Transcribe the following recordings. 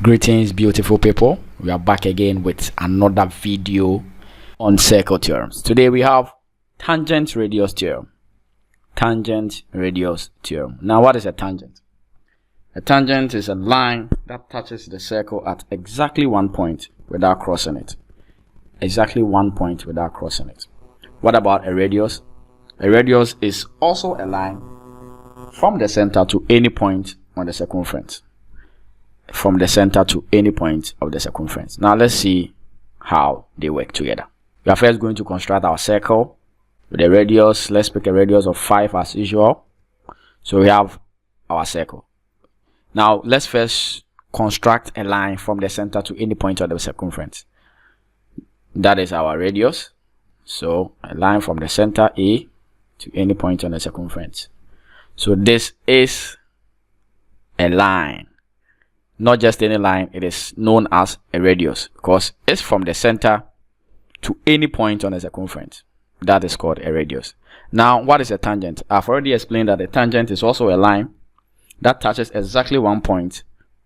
Greetings, beautiful people. We are back again with another video on circle theorems. Today we have tangent radius theorem. Tangent radius theorem. Now, what is a tangent? A tangent is a line that touches the circle at exactly one point without crossing it. Exactly one point without crossing it. What about a radius? A radius is also a line from the center to any point on the circumference. From the center to any point of the circumference. Now let's see how they work together. We are first going to construct our circle with a radius. Let's pick a radius of 5 as usual. So we have our circle. Now let's first construct a line from the center to any point of the circumference. That is our radius. So a line from the center A to any point on the circumference. So this is a line. Not just any line, it is known as a radius because it's from the center to any point on the circumference. That is called a radius. Now, what is a tangent? I've already explained that a tangent is also a line that touches exactly one point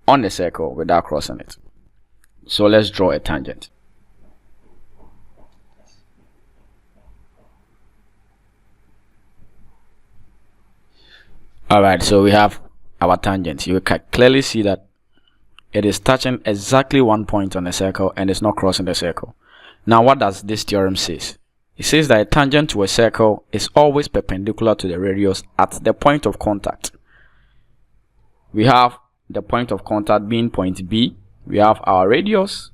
on the circle without crossing it. So let's draw a tangent. Alright, so we have our tangent. You can clearly see that it is touching exactly one point on the circle and it's not crossing the circle. Now, what does this theorem say? It says that a tangent to a circle is always perpendicular to the radius at the point of contact. We have the point of contact being point B. We have our radius.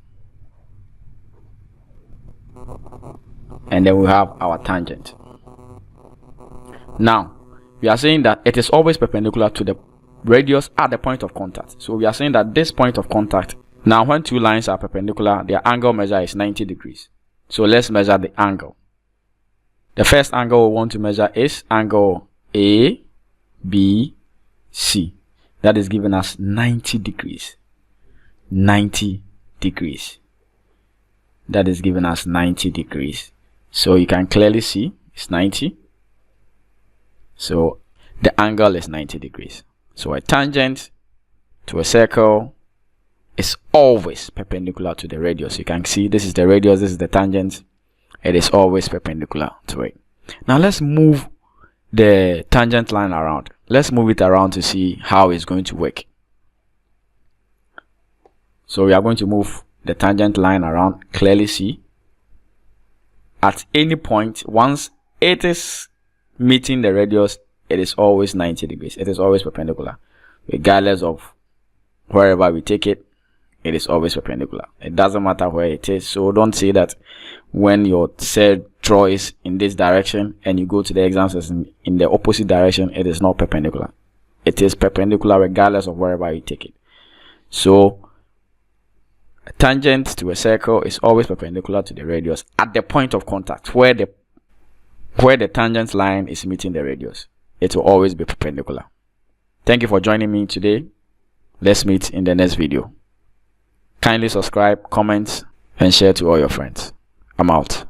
And then we have our tangent. Now, we are saying that it is always perpendicular to the radius at the point of contact. So we are saying that this point of contact, now when two lines are perpendicular, their angle measure is 90 degrees. So let's measure the angle. The first angle we want to measure is angle A, B, C. That is giving us 90 degrees. 90 degrees. That is giving us 90 degrees. So you can clearly see it's 90. So the angle is 90 degrees. So a tangent to a circle is always perpendicular to the radius. You can see this is the radius, this is the tangent. It is always perpendicular to it. Now let's move the tangent line around. Let's move it around to see how it's going to work. So we are going to move the tangent line around. Clearly see at any point, once it is meeting the radius, it is always 90 degrees. It is always perpendicular. Regardless of wherever we take it, it is always perpendicular. It doesn't matter where it is. So don't say that when your cell draw is in this direction and you go to the exam in the opposite direction, it is not perpendicular. It is perpendicular regardless of wherever you take it. So a tangent to a circle is always perpendicular to the radius at the point of contact where the tangent line is meeting the radius. It will always be perpendicular. Thank you for joining me today. Let's meet in the next video. Kindly subscribe, comment, and share to all your friends. I'm out.